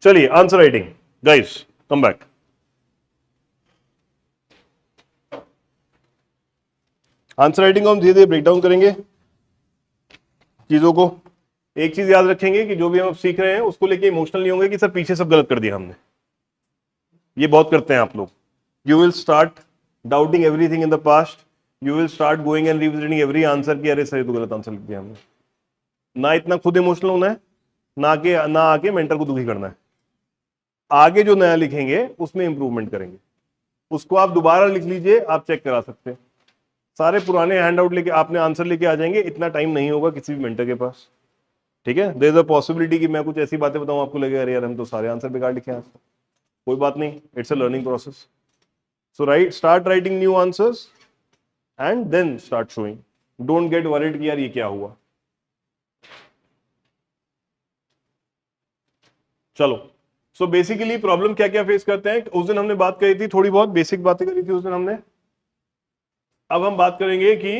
चलिए answer writing guys, come back. Answer writing को हम धीरे धीरे ब्रेक डाउन करेंगे चीजों को। एक चीज याद रखेंगे कि जो भी हम सीख रहे हैं उसको लेके इमोशनल नहीं होंगे कि सर पीछे सब गलत कर दिया हमने। ये बहुत करते हैं आप लोग। You will start doubting everything in the past, you will start going and revisiting every answer कि अरे सर तो गलत आंसर लिख दिया हमने। ना इतना खुद इमोशनल होना है, ना आके मेंटर को दुखी करना है। आगे जो नया लिखेंगे उसमें इंप्रूवमेंट करेंगे, उसको आप दोबारा लिख लीजिए, आप चेक करा सकते हैं। सारे पुराने हैंड आउट लेके आपने आंसर लेके आ जाएंगे, इतना टाइम नहीं होगा किसी भी मेंटर के पास। ठीक है, देयर इज अ पॉसिबिलिटी कि मैं कुछ ऐसी बातें बताऊं आपको लगेगा अरे यार हम तो सारे आंसर बेकार लिखे हैं आज। कोई बात नहीं, it's a learning process. So start writing new answers and then start showing. Don't get worried कि यार ये क्या हुआ। चलो, सो बेसिकली प्रॉब्लम क्या क्या फेस करते हैं उस दिन हमने बात करी थी, थोड़ी बहुत बेसिक बातें करी थी उस दिन हमने। अब हम बात करेंगे कि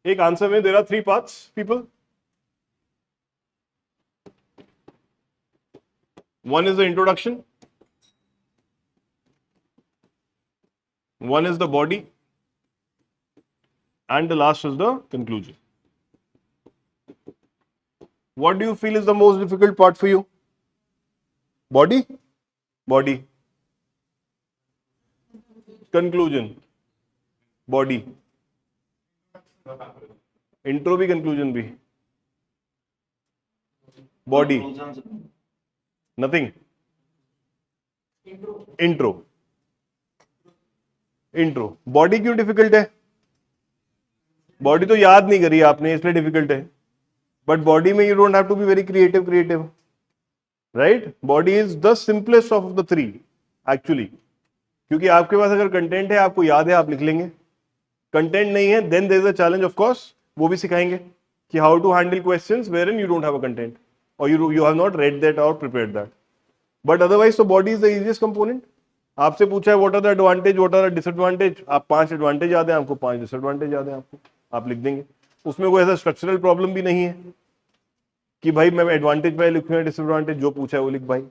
एक आंसर में there are 3 parts people. One is the introduction, one is the body, and the last is the conclusion. What do you feel is the most difficult part for you? Body? Body. Conclusion? Body. Intro भी conclusion भी? Body. Nothing. Intro. Intro. Body क्यों difficult है? Body तो याद नहीं करी आपने इसलिए डिफिकल्ट है, बट बॉडी में you don't have to be very creative, right? Body is the simplest of the 3 actually, क्योंकि आपके पास अगर कंटेंट है, आपको याद है, आप लिख लेंगे। कंटेंट नहीं है, then there is a challenge of course, वो भी सिखाएंगे कि how to handle questions where in you don't have a content और you have not read that और प्रिपेयर्ड दैट। बट अदरवाइज तो body is the easiest component. आपसे पूछा है what are the advantage, what are the disadvantage, आप 5 advantage याद है आपको, 5 डिसएडवांटेज याद है आपको, आप लिख देंगे। उसमें कोई ऐसा स्ट्रक्चरल प्रॉब्लम भी नहीं है कि भाई मैं एडवांटेज पे लिखूं या डिसएडवांटेज, जो पूछा है वो लिख भाई।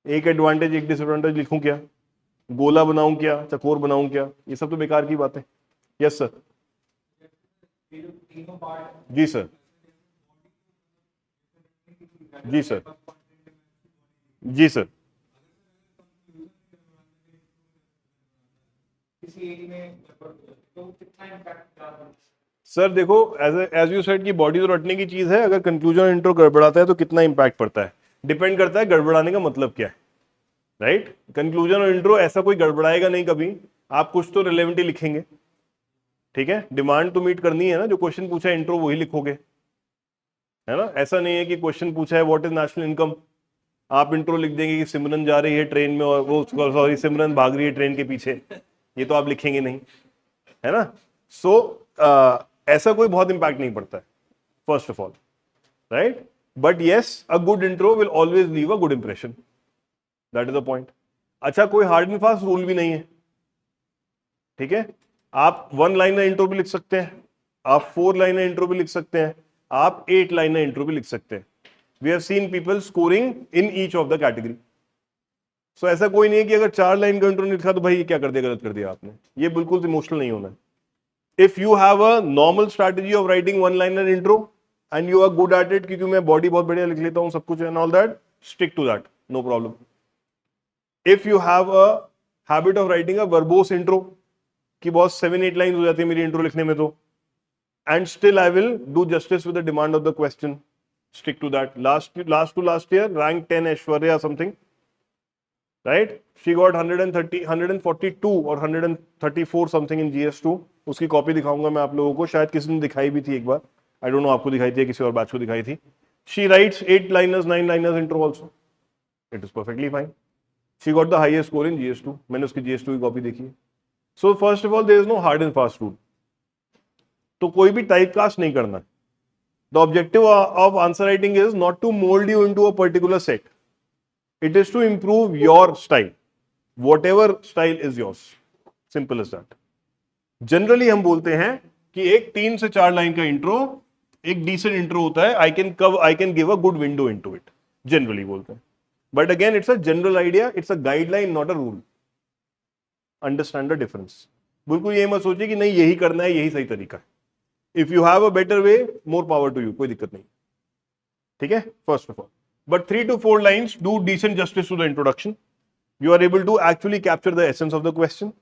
एक एडवांटेज एक डिसएडवांटेज लिखूं क्या, गोला बनाऊं क्या, चकोर बनाऊं क्या, ये सब तो बेकार की बात है। Yes sir. जी सर, जी सर, जी सर। सर देखो, एज यू सेड कि बॉडी तो रटने की चीज है, अगर कंक्लूजन इंट्रो गड़बड़ाता है तो कितना इंपैक्ट पड़ता है, डिपेंड करता है गड़बड़ाने का मतलब क्या है, राइट? कंक्लूजन और इंट्रो ऐसा कोई गड़बड़ाएगा नहीं कभी, आप कुछ तो रिलेवेंटली लिखेंगे। ठीक है, डिमांड तो मीट करनी है ना, जो क्वेश्चन पूछा है इंट्रो वही लिखोगे, है ना? ऐसा नहीं है कि क्वेश्चन पूछा है व्हाट इज नेशनल इनकम, आप इंट्रो लिख देंगे कि सिमरन जा रही है ट्रेन में और वो सॉरी सिमरन भाग रही है ट्रेन के पीछे, ये तो आप लिखेंगे नहीं, है ना? सो ऐसा कोई बहुत इंपैक्ट नहीं पड़ता है first of all, right? But yes, a good intro will always leave a good impression, that is the point. अच्छा, कोई हार्ड एंड फास्ट रूल भी नहीं है, ठीक है? आप 1 लाइनर इंट्रो भी लिख सकते हैं, आप 4 लाइनर इंट्रो भी लिख सकते हैं, आप 8 लाइनर इंट्रो भी लिख सकते हैं। We have seen people scoring in each of the category. So ऐसा कोई नहीं है कि अगर 4 लाइन का इंट्रो नहीं लिखा तो भाई ये क्या कर दिया, गलत कर दिया आपने। ये बिल्कुल इमोशनल नहीं होना है। If you have a normal strategy of writing 1 liner intro and you are good at it, क्योंकि मैं बॉडी बहुत बढ़िया लिख लेता हूं, सब कुछ and all that, stick to that, no problem. If you have a habit of writing a verbose intro कि बहुत 7-8 लाइन हो जाती है मेरी इंट्रो लिखने में, तो and still I will do justice with the demand of the question, stick to that. Last year rank 10 Aishwarya something, right? She got 142 और 134 समथिंग इन GS2। उसकी कॉपी दिखाऊंगा मैं आप लोगों को, शायद किसी ने दिखाई भी थी एक बार, आई डोंट नो आपको दिखाई थी, किसी और बैच को दिखाई थी। She writes 8 liners 9 liners intro also, it is perfectly fine. She got the highest score in GS2, मैंने उसकी GS2 की कॉपी देखी है। So first of all there is no hard and fast rule, तो कोई भी टाइप कास्ट नहीं करना। The objective of answer writing is not to mould you into a particular set, it is to improve your style, whatever style is yours, simple as that। Generally हम बोलते हैं कि एक 3 से 4 लाइन का intro एक डिसेंट इंट्रो होता है, I can give a good window into it, generally बोलते हैं। But again, it's a general idea, it's a guideline, not a rule. Understand the difference. बिल्कुल ये मत सोचिए कि नहीं यही करना है, यही सही तरीका है. If you have a better way, more power to you. कोई दिक्कत नहीं. ठीक है? First of all. But 3 to 4 lines do decent justice to the introduction. You are able to actually capture the essence of the question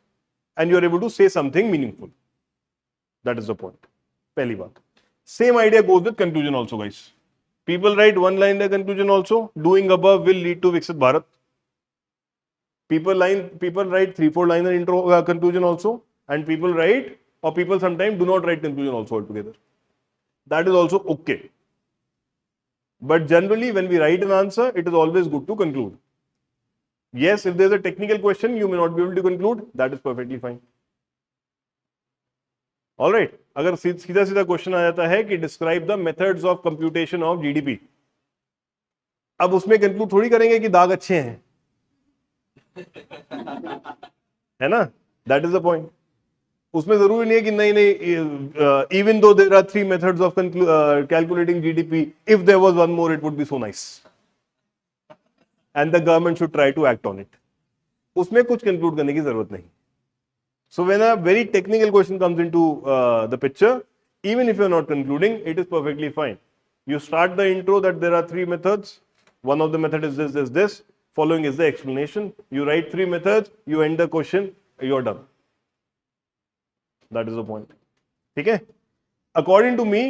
and you are able to say something meaningful. That is the point. पहली बात. Same idea goes with conclusion also, guys. People write one line in conclusion also. Doing above will lead to Viksit Bharat. People write 3-4 lines in intro conclusion also, and people write, or people sometimes do not write conclusion also altogether. That is also okay. But generally, when we write an answer, it is always good to conclude. Yes, if there is a technical question, you may not be able to conclude. That is perfectly fine. All right. अगर सीधा सीधा question आ जाता है कि describe the methods of computation of GDP, अब उसमें conclude थोड़ी करेंगे कि दाग अच्छे हैं, है ना? That is the point. उसमें जरूरी नहीं है कि नहीं even though there are 3 methods of calculating GDP, if there was one more it would be so nice and the government should try to act on it. उसमें कुछ conclude करने की जरूरत नहीं. So when a very technical question comes into the picture, even if you are not concluding, it is perfectly fine. You start the intro that there are 3 methods. One of the method is this. Following is the explanation. You write 3 methods. You end the question. You are done. That is the point. Okay? According to me,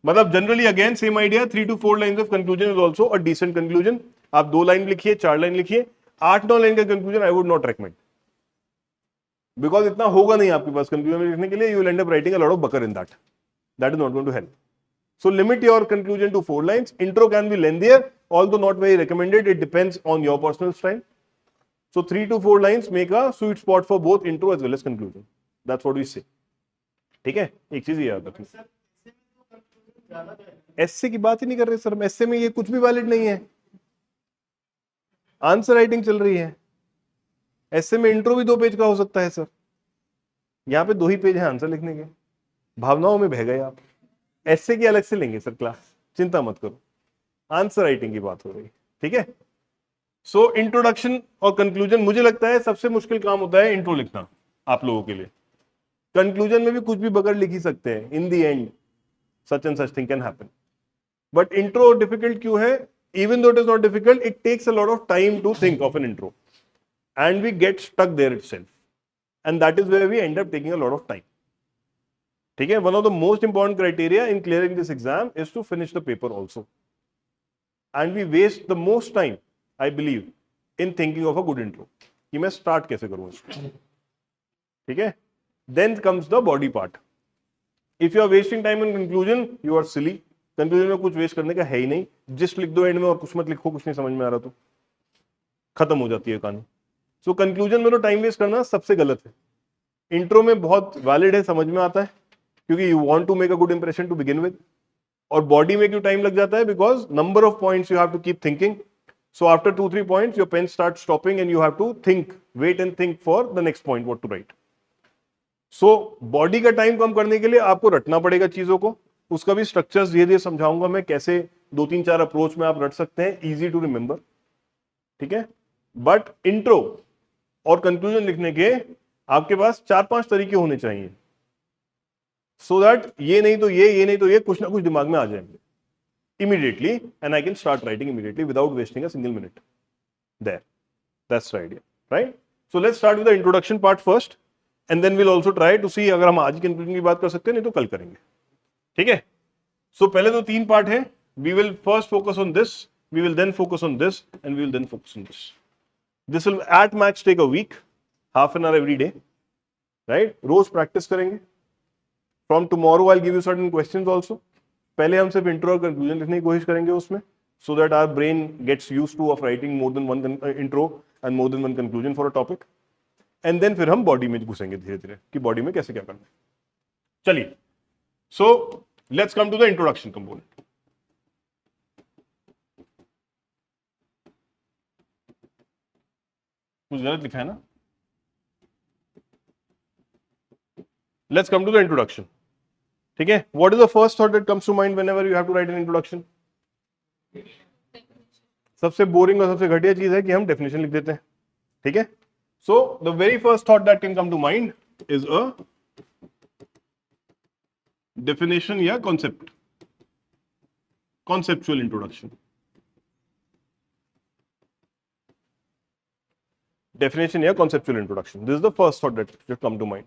मतलब generally again same idea. 3 to 4 lines of conclusion is also a decent conclusion. आप 2 line लिखिए, 4 line लिखिए. 8-9 line का conclusion I would not recommend. Because इतना होगा नहीं आपके पास conclusion में लिखने के लिए, you will end up writing a lot of bucker in that. That is not going to help. So limit your conclusion to 4 lines. Intro can be lengthier, although not very recommended. It depends on your personal style. So 3 to 4 lines make a sweet spot for both intro as well as conclusion. That's what we say. ठीक है? एक चीज ये याद रखना. S A की बात ही नहीं कर रहे सर. एसए में ये कुछ भी वैलिड नहीं है. आंसर राइटिंग चल रही है. ऐसे में इंट्रो भी 2 पेज का हो सकता है सर. यहाँ पे 2 ही पेज है आंसर लिखने के. भावनाओं में बह गए आप. ऐसे की अलग से लेंगे सर क्लास, चिंता मत करो. आंसर राइटिंग की बात हो रही. ठीक है? सो इंट्रोडक्शन और कंक्लूजन, मुझे लगता है सबसे मुश्किल काम होता है इंट्रो लिखना आप लोगों के लिए. कंक्लूजन में भी कुछ भी बगैर लिख ही सकते हैं. In the end such and such thing can happen. But intro difficult क्यों है? Even though it is not difficult, it takes a lot of time to think of an intro. And we get stuck there itself, and that is where we end up taking a lot of time. ठीक है? One of the most important criteria in clearing this exam is to finish the paper also, and we waste the most time, I believe, in thinking of a good intro. कि मैं start कैसे करूँ इसको. ठीक है? Then comes the body part. If you are wasting time in conclusion, you are silly. Conclusion में कुछ waste करने का है ही नहीं. Just लिख दो end में और कुछ मत लिखो, कुछ नहीं समझ में आ रहा तो खत्म हो जाती है कहानी. सो कंक्लूजन में तो टाइम वेस्ट करना सबसे गलत है. इंट्रो में बहुत वैलिड है, समझ में आता है क्योंकि you want to make a good impression to begin with. और बॉडी में क्यों टाइम लग जाता है? Because number of points you have to keep thinking. So after 2-3 points your pen start stopping and you have to think, wait and think for the next point what to write. So body का time कम करने के लिए आपको रटना पड़ेगा चीजों को. उसका भी स्ट्रक्चर्स धीरे धीरे समझाऊंगा मैं, कैसे 2-3-4 अप्रोच में आप रट सकते हैं, इजी टू रिमेंबर. ठीक है? बट इंट्रो और कंक्लूजन लिखने के आपके पास 4-5 तरीके होने चाहिए, सो दैट ये नहीं तो ये नहीं तो ये, कुछ ना कुछ दिमाग में आ जाएंगे immediately, and I can start writing immediately without wasting a single minute. There, that's the idea, right? So let's start with the introduction part first, and then will also try to see अगर हम आज conclusion की बात कर सकते हैं, नहीं तो कल करेंगे. ठीक है? सो पहले तो 3 पार्ट है. We will first focus on this, we will then focus on this, and we will then focus on this. This will at max take a week, half an hour every day, right? Rose practice करेंगे. From tomorrow I'll give you certain questions also. पहले हम सिर्फ intro और conclusion लिखने की कोशिश करेंगे उसमें, so that our brain gets used to of writing more than one intro and more than one conclusion for a topic. And then फिर हम बॉडी में घुसेंगे धीरे धीरे कि बॉडी में कैसे क्या करना है. चलिए, so let's come to the introduction component. कुछ गलत लिखा है ना? Let's come to the introduction. ठीक है? What is the first thought that comes to mind whenever you have to write an introduction? सबसे बोरिंग और सबसे घटिया चीज है कि हम डेफिनेशन लिख देते हैं, ठीक है। So the very first thought that can come to mind is a definition या कॉन्सेप्ट, कॉन्सेप्चुअल इंट्रोडक्शन। डेफिनेशन या conceptual introduction, this is the first thought that should come to mind,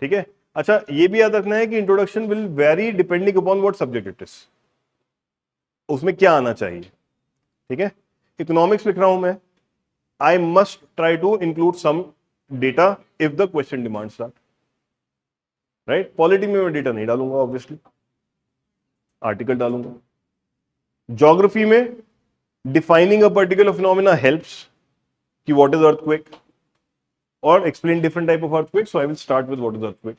ठीक है। अच्छा, ये भी याद रखना है कि introduction will vary depending upon what subject it is, उसमें क्या आना चाहिए, ठीक है। इकोनॉमिक्स लिख रहा हूं मैं, I must try to include some data if the question demands that, right. Polity में मैं डेटा नहीं डालूंगा, ऑब्वियसली आर्टिकल डालूंगा। ज्योग्राफी में defining a particular phenomena helps कि व्हाट इज अर्थक्वेक और explain different type of earthquake, so I will start with what is earthquake.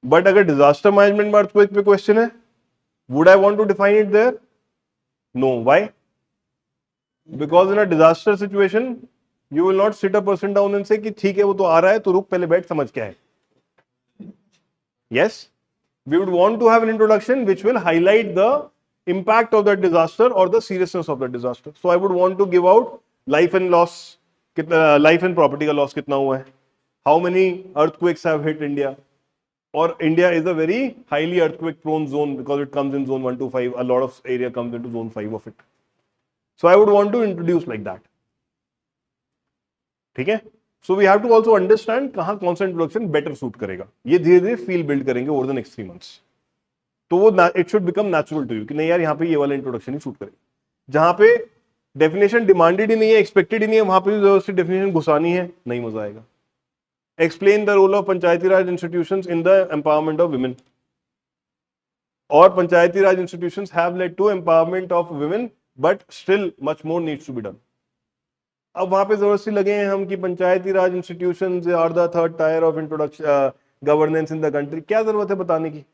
But अगर disaster management में अर्थक्वेक पे क्वेश्चन है, would I want to define it there? No, why? Because in a disaster situation you will not sit a person down and से कि ठीक है वो तो आ रहा है तो रुक, पहले बैठ, समझ क्या है। Yes, we would want to have an introduction which will highlight the impact of that disaster or the seriousness of that disaster. So I would want to give out life and loss, life and property का loss कितना हुआ है, how many earthquakes have hit India, or India is a very highly earthquake prone zone because it comes in zone 1 to 5, a lot of area comes into zone 5 of it. So I would want to introduce like that, ठीक है। So we have to also understand कहां कौन सा introduction better suit करेगा, ये धीरे धीरे feel build करेंगे ओवर द नेक्स्ट 3 मंथ्स। तो वो it should become natural to you कि नहीं यार यहाँ पे ये वाला इंट्रोडक्शन ही सूट करेगा। जहां पे डेफिनेशन डिमांडेड ही नहीं है, एक्सपेक्टेड ही नहीं है, वहां पे जबरदस्ती डेफिनेशन घुसानी है, नहीं मजा आएगा। Explain the role of Panchayati Raj institutions in the empowerment of women, और Panchayati Raj institutions have led to empowerment of women, but still much more needs to be done. अब वहां पे जबरदस्ती लगे हैं हम कि Panchayati Raj institutions are the third tier of introduction governance in the country, क्या जरूरत है बताने की,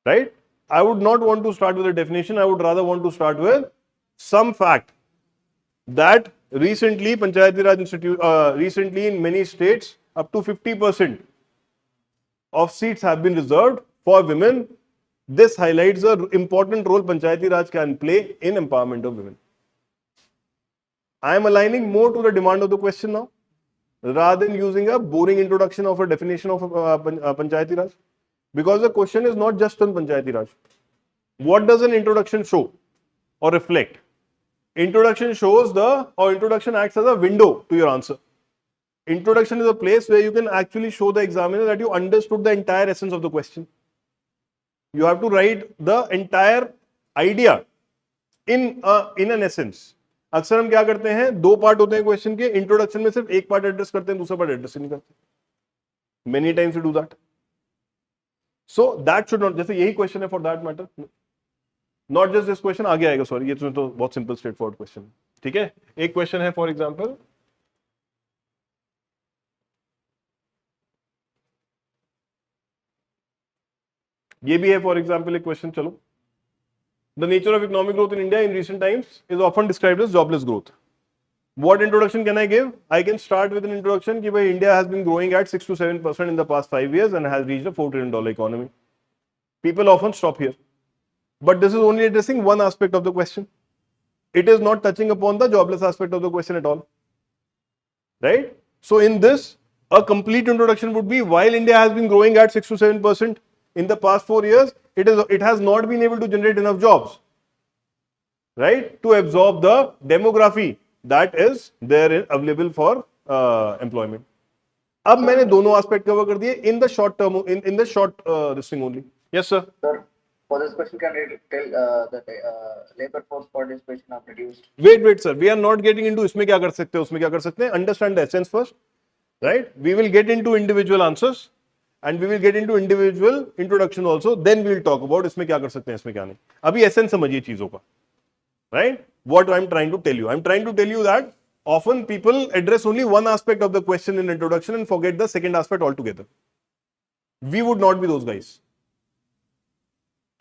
right. I would not want to start with a definition. I would rather want to start with some fact that recently Panchayati Raj Institute, recently in many states, up to 50% of seats have been reserved for women. This highlights the important role Panchayati Raj can play in empowerment of women. I am aligning more to the demand of the question now, rather than using a boring introduction of a definition of Panchayati Raj. Because the question is not just on Panchayati Raj. What does an introduction show or reflect? Introduction shows introduction acts as a window to your answer. Introduction is a place where you can actually show the examiner that you understood the entire essence of the question. You have to write the entire idea in an essence. अक्सर हम क्या करते हैं, 2 part होते हैं question के, introduction में सिर्फ एक पार्ट एड्रेस करते हैं, दूसरा पार्ट एड्रेस नहीं करते। Many times you do that, so that should not, जैसे यही क्वेश्चन है for that matter, not just this question, आगे आएगा, सॉरी ये तो बहुत सिंपल स्ट्रेट फॉरवर्ड क्वेश्चन, ठीक है। एक क्वेश्चन है फॉर एग्जांपल, ये भी है फॉर एग्जांपल एक क्वेश्चन, चलो। The nature of economic growth in India in recent times is often described as jobless growth. What introduction can I give? I can start with an introduction कि भाई India has been growing at 6 to 7% in the past 5 years and has reached a $4 trillion economy. People often stop here, but this is only addressing one aspect of the question. It is not touching upon the jobless aspect of the question at all, right? So in this, a complete introduction would be, while India has been growing at 6 to 7% in the past 4 years, it has not been able to generate enough jobs, right, to absorb the demography that is there available for employment. अब मैंने दोनों aspect cover कर दिए in the short term, in the short this thing only. Yes sir. Sir, for this question, can you tell the labor force participation have reduced? Wait sir, we are not getting into इसमें क्या कर सकते हैं उसमें क्या कर सकते हैं, understand the essence first, right. We will get into individual answers and we will get into individual introduction also, then we will talk about इसमें क्या कर सकते हैं इसमें क्या नहीं। अभी एसेंस समझिए चीजों का, right? What I'm trying to tell you, I'm trying to tell you that often people address only one aspect of the question in introduction and forget the second aspect altogether. We would not be those guys.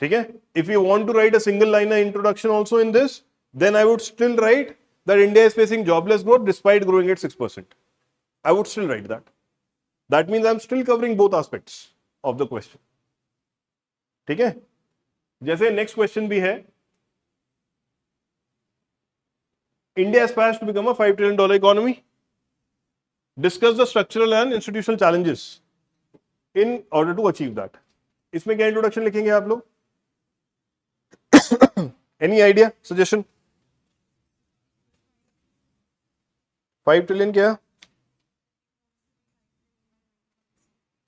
ठीक है? If you want to write a single liner introduction also in this, then I would still write that India is facing jobless growth despite growing at 6%. I would still write that. That means I'm still covering both aspects of the question. ठीक है? जैसे next question भी है, India aspires to become a $5 trillion economy. Discuss the structural and institutional challenges in order to achieve that. इसमें क्या introduction लिखेंगे आप लोग? Any idea, suggestion? 5 trillion क्या?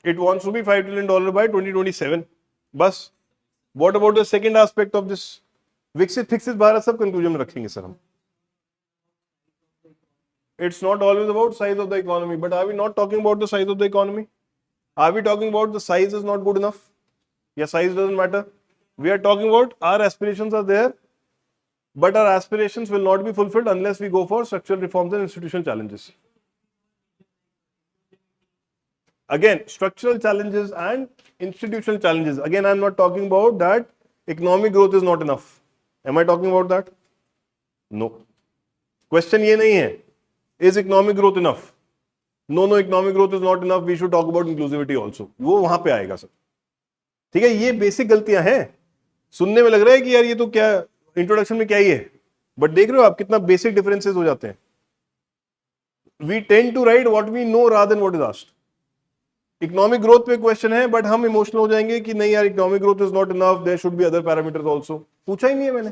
It wants to be $5 trillion by 2027. बस. What about the second aspect of this? विकसित फिक्सित भारत सब conclusion में रखेंगे सर हम. It's not always about size of the economy, but are we not talking about the size of the economy? Are we talking about the size is not good enough? Yeah, size doesn't matter. We are talking about our aspirations are there, but our aspirations will not be fulfilled unless we go for structural reforms and institutional challenges. Again, structural challenges and institutional challenges. Again, I'm not talking about that economic growth is not enough. Am I talking about that? No. Question ये नहीं है. Is economic growth enough? No, economic growth is not enough. We should talk about inclusivity also. वो वहां पे आएगा sir. ठीक है, ये बेसिक गलतियां हैं. सुनने में लग रहा है कि यार ये तो क्या इंट्रोडक्शन में क्या ही है, बट देख रहे हो आप कितना बेसिक डिफरेंसेस हो जाते हैं. We tend to write what we know rather than what is asked. Economic growth पे क्वेश्चन है, बट हम इमोशनल हो जाएंगे कि नहीं यार economic growth is not enough, there should be other parameters also. पूछा ही नहीं है मैंने.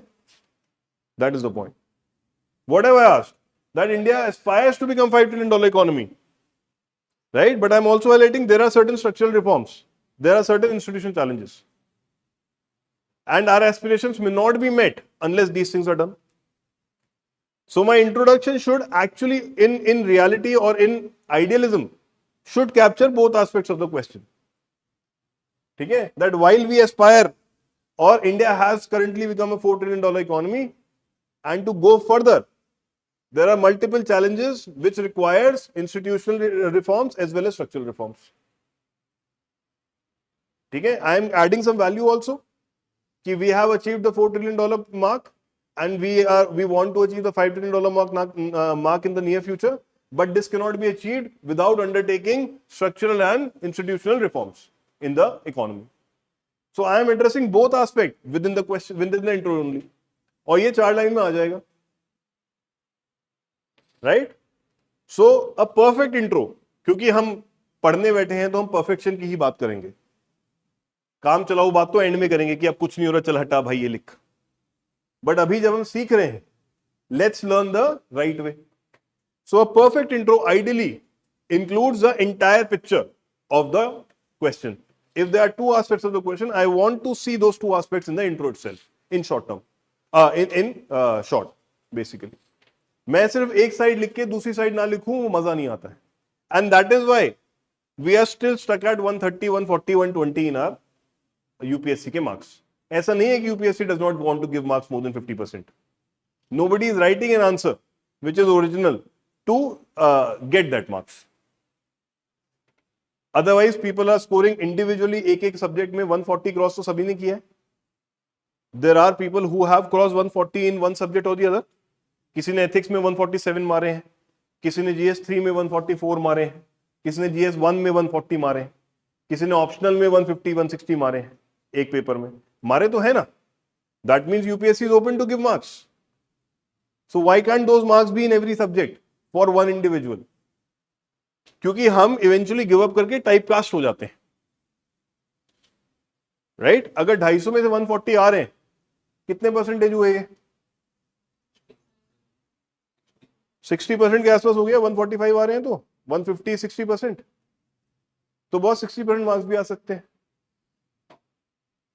That is the point. What have I asked? That India aspires to become $5 trillion economy, right? But I'm also highlighting there are certain structural reforms, there are certain institutional challenges, and our aspirations may not be met unless these things are done. So my introduction should actually, in reality or in idealism, should capture both aspects of the question. Okay? That while we aspire, or India has currently become a $4 trillion economy, and to go further, there are multiple challenges which requires institutional reforms as well as structural reforms. ठीक है? I am adding some value also. कि we have achieved the $4 trillion mark, and we want to achieve the $5 trillion mark in the near future. But this cannot be achieved without undertaking structural and institutional reforms in the economy. So I am addressing both aspects within the question, within the intro only. और ये 4 line में आ जाएगा. Right? So a perfect intro. क्योंकि हम पढ़ने बैठे हैं तो हम परफेक्शन की ही बात करेंगे. काम चलाओ बात तो एंड में करेंगे कि अब कुछ नहीं हो रहा, चल हटा भाई ये लिख. बट अभी जब हम सीख रहे हैं, let's learn the right way. So a perfect intro ideally includes the entire picture of the question. If there are 2 aspects of the question, I want to see those 2 aspects in the intro itself, in short term, short, basically. मैं सिर्फ एक side लिख के दूसरी side ना लिखूं, वो मजा नहीं आता है. And that is why we are still stuck at 130, 140, 120 in our UPSC के मार्क्स. ऐसा नहीं है कि UPSC does not want to give marks more than 50%. Nobody is writing an answer which is original to get that marks. Otherwise people are scoring individually एक एक subject में 140 cross तो सभी ने किया है. There are people who have cross 140 in one subject और the other. किसी ने एथिक्स में 147 मारे हैं, किसी ने जीएस 3 में 144 मारे हैं, किसी ने जीएस 1 में 140 मारे हैं, किसी ने ऑप्शनल में 150, 160 मारे हैं. एक पेपर में मारे तो है ना. That means UPSC is open to give marks. So why can't those marks be in every subject for one individual? क्योंकि हम इवेंचुअली गिव अप करके टाइप कास्ट हो जाते हैं. राइट? अगर 250 में से 140 आ रहे हैं, कितने परसेंटेज हुए ये? 60% के आसपास हो गया. 145 आ रहे हैं तो 150 60%, तो बहुत 60% मार्क्स भी आ सकते हैं.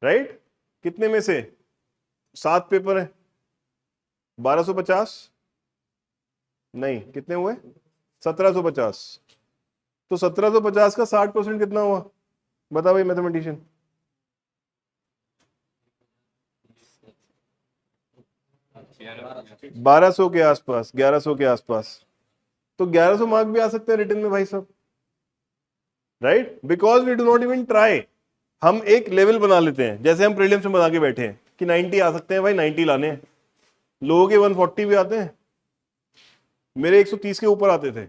राइट? कितने में से 7 पेपर है, 1250 नहीं, कितने हुए? 1750. तो 1750 का 60% कितना हुआ? बता भाई मैथमेटिशियन. 1200 के आसपास, 1100 के आसपास. तो 1100 मार्क भी आ सकते हैं रिटन में भाई साहब. Right? Because we do not even try. हम एक लेवल बना लेते हैं, जैसे हम प्रीलिम्स में बना के बैठे हैं कि 90 आ सकते हैं भाई, 90 लाने हैं. लोगों के 140 भी आते हैं. मेरे 130 के ऊपर आते थे.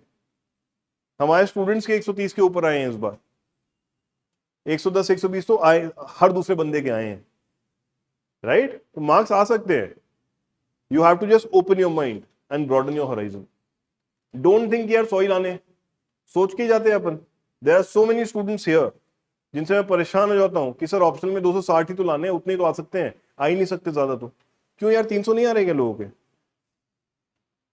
हमारे स्टूडेंट्स के 130 के ऊपर आए हैं इस बार. 110 120 तो आए, हर दूसरे बंदे के आए हैं. राइट? तो मार्क्स आ सकते हैं. You have to just open your mind. And broaden your horizon. Don't think यार 100 ही लाने, सोच के ही जाते हैं अपन. There are so many students here जिनसे मैं परेशान हो जाता हूं कि सर ऑप्शनल में 260 ही तो लाने हैं, उतने तो आ सकते हैं, आ ही नहीं सकते ज्यादा. तो क्यों यार 300 नहीं आ रहे क्या लोगों के?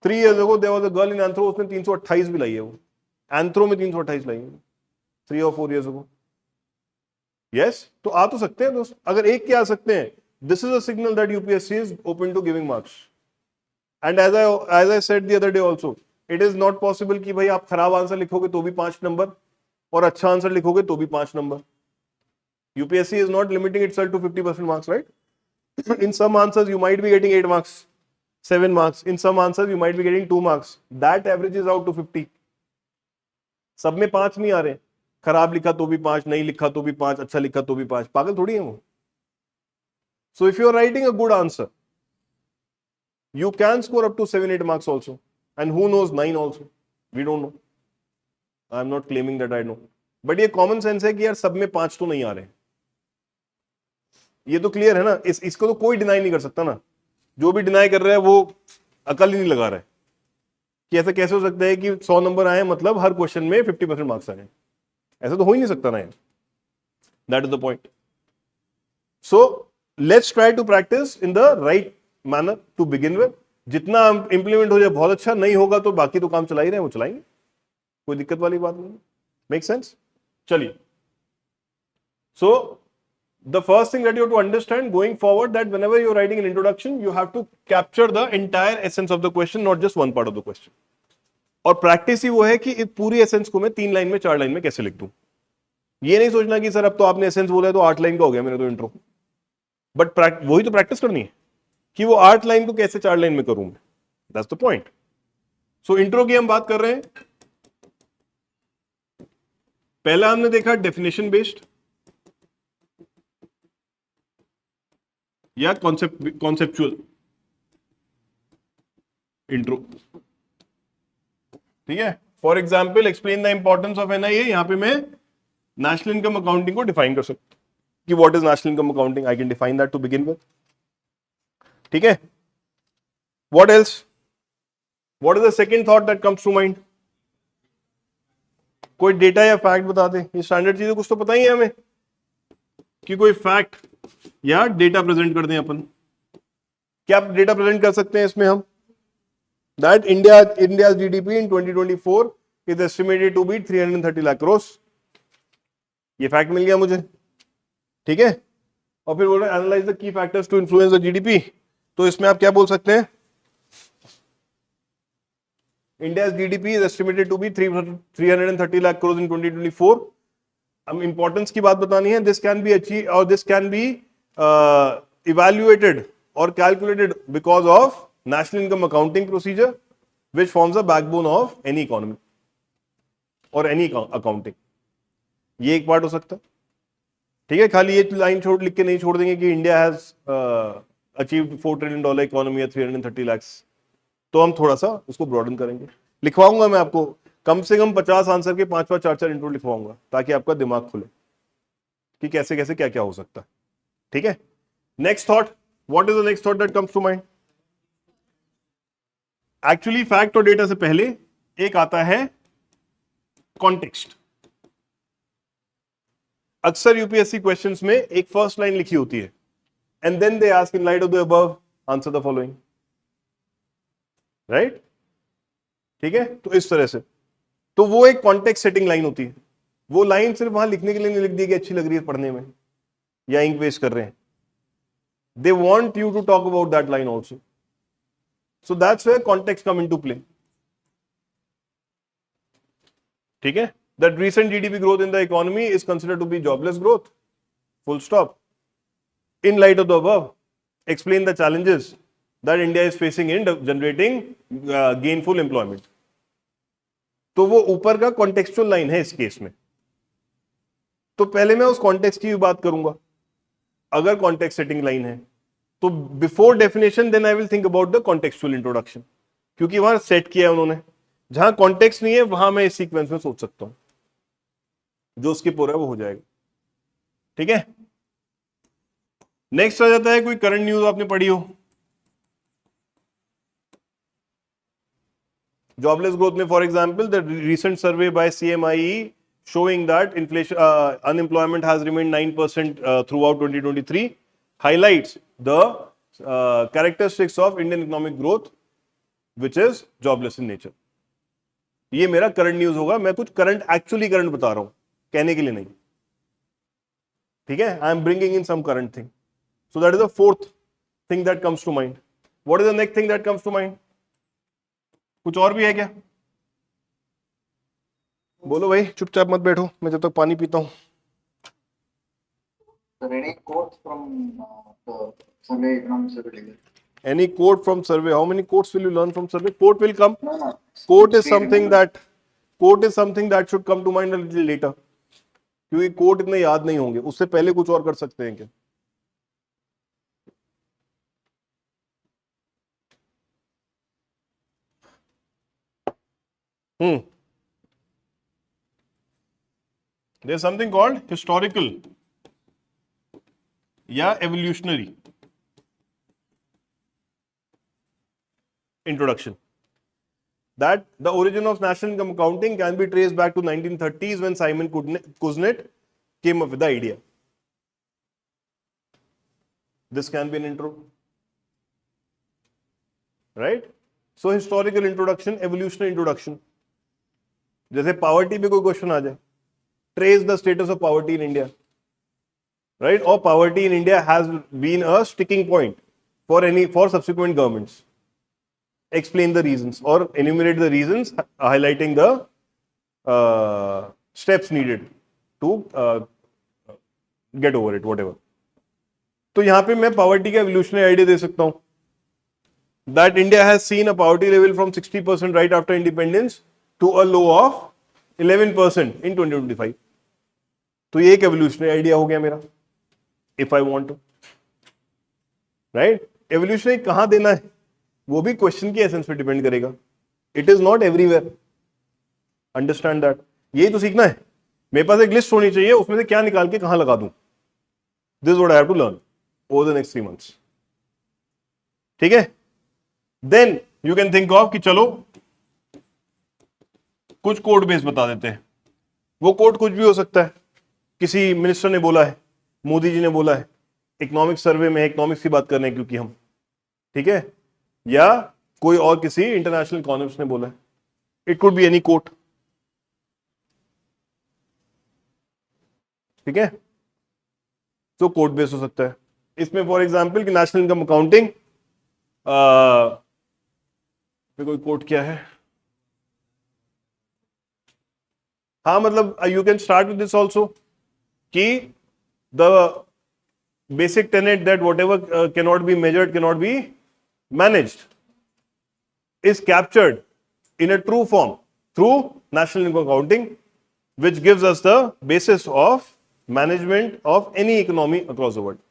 3 years ago there was a girl in Anthro, उसने 328 भी लाई है. वो एंथ्रो में 328 लाई है 3 or 4 years ago. Yes, तो आ तो सकते हैं दोस्त. अगर एक के आ सकते हैं, this is a signal that UPSC is open to giving marks. And as I said the other day also, it is not possible कि भाई आप खराब आंसर लिखोगे तो भी 5 नंबर और अच्छा आंसर लिखोगे तो भी 5 number. UPSC is not limiting itself to 50% marks, right? In some answers you might be getting 8 marks, 7 marks. In some answers you might be getting 2 marks. That averages out to 50. सब में 5 नहीं आ रहे. खराब लिखा तो भी 5, नहीं लिखा तो भी 5, अच्छा लिखा तो भी 5. पागल थोड़ी है वो. So if you are writing a good answer, you can score up to 7-8 marks also, and who knows 9 also. We don't know. I am not claiming that I know. But ये common sense है कि यार सब में 5 तो नहीं आ रहे. ये तो क्लियर है ना. इसको तो कोई डिनाई नहीं कर सकता ना. जो भी डिनाई कर रहा है वो अकल ही नहीं लगा रहा है कि ऐसा कैसे हो सकता है कि 100 नंबर आए मतलब हर क्वेश्चन में 50% मार्क्स आए. ऐसा तो हो ही नहीं सकता ना यार. That is the point. So let's try to practice in the right manner to begin with. जितना इंप्लीमेंट हो जाए बहुत अच्छा, नहीं होगा तो बाकी तो काम चला ही रहे, वो चलाएंगे, कोई दिक्कत वाली बात नहीं. Make sense? चलिए. सो the first thing that you have to understand going forward, that whenever you're writing an introduction, you have to capture the entire essence of the question, not just one part of the question. और practice ही वो है कि इस पूरी essence को मैं 3 line में 4 line में कैसे लिख दूं. ये नहीं सोचना कि सर अब तो आपने एसेंस बोला है तो 8 लाइन का हो गया मेरा तो इंट्रो. बट वही तो प्रैक्टिस करनी है कि वो 8 लाइन को कैसे 4 लाइन में करूं मैं. That's the point. So intro की हम बात कर रहे हैं. पहला हमने देखा डेफिनेशन बेस्ड या कॉन्सेप्चुअल इंट्रो. ठीक है. For example explain the importance of NIA. यहां पे मैं नेशनल इनकम अकाउंटिंग को डिफाइन कर सकता कि what is national income accounting. I can define that to begin with. ठीक है. What else? What is the second thought that comes to mind? कोई डेटा या फैक्ट बता दे. ये स्टैंडर्ड चीजें कुछ तो पता ही है हमें कि कोई फैक्ट या डेटा प्रेजेंट कर दें अपन. क्या डेटा प्रेजेंट कर सकते हैं इसमें हम? That India GDP in 2024 is estimated to be 330 lakh crore. ये फैक्ट मिल गया मुझे. ठीक है. और फिर बोल रहे analyse the key factors to influence the GDP. तो इसमें आप क्या बोल सकते हैं? India GDP is estimated to be 330 lakh crore in 2024. हम इंपॉर्टेंस की बात बतानी है. दिस कैन बी अचीव और this can be evaluated or calculated because of national income accounting procedure which forms the backbone of any economy or any accounting. ये एक part हो सकता है. ठीक है. खाली ये लाइन छोड़ लिख के नहीं छोड़ देंगे कि India has achieved $4 trillion economy या 330 lakhs. तो हम थोड़ा सा उसको ब्रॉडन करेंगे. लिखवाऊंगा मैं आपको कम से कम 50 आंसर के 5-5 4-4 इंट्रो लिखवाऊंगा ताकि आपका दिमाग खुले कि कैसे कैसे क्या क्या हो सकता है. ठीक है. Next thought. What is the next thought that comes to mind? Actually, fact और डेटा से पहले एक आता है कॉन्टेक्स्ट. अक्सर यूपीएससी क्वेश्चंस में एक फर्स्ट लाइन लिखी होती है and then they ask in light of the above answer the following. Right. ठीक है. तो इस तरह से तो वो एक कॉन्टेक्स्ट सेटिंग लाइन होती है. वो लाइन सिर्फ वहां लिखने के लिए नहीं लिख दी कि अच्छी लग रही है पढ़ने में या इंक वेस्ट कर रहे हैं. They want you to talk about that line also. So that's where context come into play. ठीक है. That recent GDP growth in the economy is considered to be jobless growth. Full stop. In light of the above, explain the challenges that India is facing in generating gainful employment. तो वो ऊपर का contextual line है इस case में. तो पहले मैं उस context की बात करूंगा. अगर कॉन्टेक्स्ट सेटिंग लाइन है तो before definition then I will think about the contextual introduction. क्योंकि वहां सेट किया है उन्होंने. जहां कॉन्टेक्स्ट नहीं है वहां मैं इस सीक्वेंस में सोच सकता हूं. जो उसके पूरा है वो हो जाएगा. ठीक है. नेक्स्ट आ जाता है कोई करंट न्यूज आपने पढ़ी हो. जॉबलेस ग्रोथ में for example the recent survey by CMIE showing that inflation unemployment has remained 9% throughout 2023 highlights the characteristics of Indian economic growth which is jobless in nature. ये मेरा करंट न्यूज होगा, मैं कुछ current actually current बता रहा हूं, कहने के लिए नहीं, ठीक है. I am bringing in some current thing. So that is the fourth thing that comes to mind. What is the next thing that comes to mind? कुछ और भी है क्या? बोलो भाई, चुपचाप मत बैठो, मैं जब तक पानी पीता हूं. Sir, any quotes from the survey, economic survey? Any quote from survey? How many quotes will you learn from survey? Quote will come. No. Quote is something that should come to mind a little later. क्योंकि quote इतने याद नहीं होंगे, उससे पहले कुछ और कर सकते हैं क्या? There's something called historical या evolutionary introduction. That the origin of national income accounting can be traced back to 1930s when Simon Kuznets came up with the idea. This can be an intro, right? So historical introduction, evolutionary introduction. जैसे poverty पे कोई question आ जाए, trace the status of poverty in India, right? Or poverty in India has been a sticking point for subsequent governments. Explain the reasons or enumerate the reasons, highlighting the steps needed to get over it, whatever. तो यहां पे मैं poverty का evolutionary idea दे सकता हूं. That India has seen a poverty level from 60% right after independence to a low of 11% in 2025. तो ये एक evolutionary idea हो गया मेरा, if I want to, right? Evolutionary कहां देना है वो भी क्वेश्चन की एसेंस पे डिपेंड करेगा. It is not everywhere, understand that. यही तो सीखना है. मेरे पास एक लिस्ट होनी चाहिए, उसमें से क्या निकाल के कहां लगा दूं. This what I have to learn over the next 3 months. ठीक है. Then you can think of कि चलो कुछ कोड बेस बता देते हैं. वो कोड कुछ भी हो सकता है. किसी मिनिस्टर ने बोला है, मोदी जी ने बोला है, इकोनॉमिक सर्वे में इकोनॉमिक्स की बात कर रहे हैं क्योंकि हम, ठीक है, या कोई और किसी इंटरनेशनल इकोनॉमिस्ट ने बोला है. It could be any quote, ठीक है. तो कोट बेस हो सकता है. इसमें फॉर एग्जांपल कि नेशनल इनकम अकाउंटिंग कोई कोट क्या है. हाँ, मतलब you can start with this also कि the basic tenet that whatever can not be measured can not be managed is captured in a true form through national income accounting, which gives us the basis of management of any economy across the world.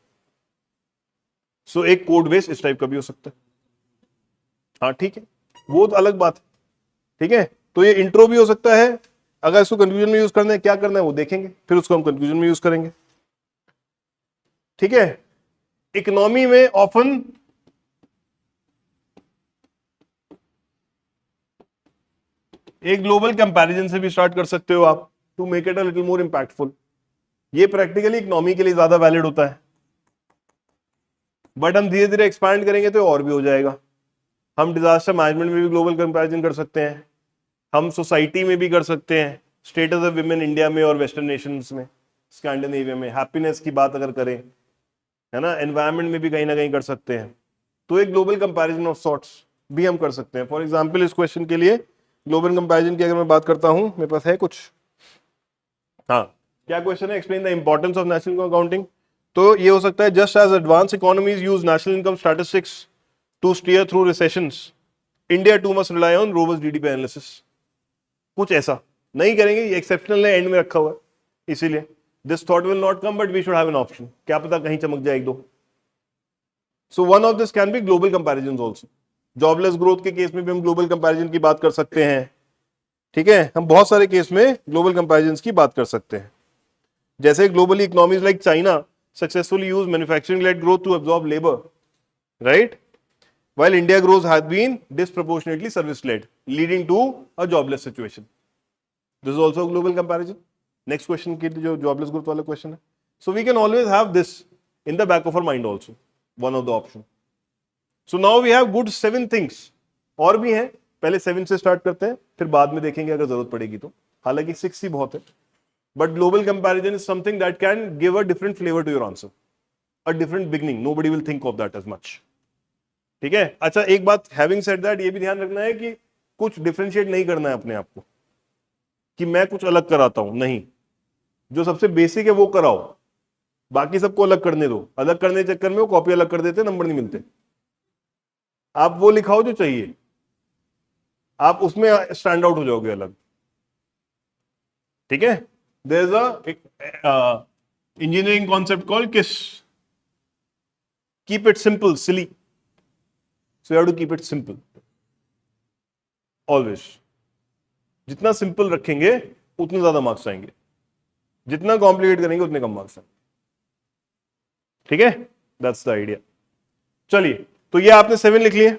So एक code base इस type का भी हो सकता है. हाँ ठीक है, वो तो अलग बात है. ठीक है, तो ये इंट्रो भी हो सकता है. अगर इसको कंक्लूजन में यूज करना है, क्या करना है वो देखेंगे, फिर उसको हम कंक्लूजन में यूज करेंगे. ठीक है. इकोनॉमी में ऑफन एक ग्लोबल कंपैरिजन से भी स्टार्ट कर सकते हो आप, to make it a little more impactful. ये प्रैक्टिकली इकोनॉमी के लिए ज्यादा वैलिड होता है, बट हम धीरे धीरे एक्सपैंड करेंगे तो और भी हो जाएगा. हम डिजास्टर मैनेजमेंट में भी ग्लोबल कंपैरिजन कर सकते हैं, हम सोसाइटी में भी कर सकते हैं, स्टेटस ऑफ विमेन इंडिया में और वेस्टर्न नेशंस में, स्कैंडिनेविया में, हैप्पीनेस की बात अगर करें, है ना, एनवायरमेंट में भी कहीं ना कहीं कर सकते हैं. तो एक ग्लोबल कंपैरिजन ऑफ सॉर्ट्स भी हम कर सकते हैं. फॉर एग्जाम्पल इस क्वेश्चन के लिए ग्लोबल कंपैरिजन की अगर मैं बात करता हूं, मेरे पास है कुछ. हाँ, क्या क्वेश्चन है? Explain the importance of national income accounting. तो ये हो सकता है just as advance economies use national income statistics to steer through recessions, India too must rely on robust GDP analysis. कुछ ऐसा नहीं करेंगे, ये एक्सेप्शनल है, एंड में रखा हुआ है, इसीलिए this thought will not come, but we should have an option. क्या पता कहीं चमक जाए एक दो. So one of this can be global comparison also. Jobless growth के केस में भी हम ग्लोबल कंपैरिजन की बात कर सकते हैं. ठीक है, हम बहुत सारे केस में ग्लोबल कंपैरिजन की बात कर सकते हैं. जैसे globally economies like China successfully use manufacturing led growth to absorb labour, right. while India growth has been disproportionately service led, leading to a jobless situation. This is also a global comparison. Next question की जो jobless growth वाला question है. So we can always have this in the back of our mind also, one of the option. So now we have good 7 things. और भी हैं, पहले 7 से start करते हैं, फिर बाद में देखेंगे अगर जरूरत पड़ेगी तो. हालांकि 6 ही बहुत है. But global comparison is something that can give a different flavor to your answer, a different beginning. Nobody will think of that as much. ठीक है. अच्छा, एक बात having said that, ये भी ध्यान रखना है कि कुछ डिफरेंशिएट नहीं करना है अपने आप को कि मैं कुछ अलग कराता हूं. नहीं, जो सबसे बेसिक है वो कराओ, बाकी सबको अलग करने दो. अलग करने के चक्कर में वो कॉपी अलग कर देते, नंबर नहीं मिलते. आप वो लिखाओ जो चाहिए, आप उसमें स्टैंड आउट हो जाओगे अलग. ठीक है. There is a engineering concept called KISS. Keep it simple, silly. So you have to keep it simple always. जितना सिंपल रखेंगे उतने ज्यादा मार्क्स आएंगे, जितना कॉम्प्लिकेट करेंगे उतने कम मार्क्स आएंगे. ठीक है. That's the idea. चलिए, तो ये आपने 7 लिख लिए.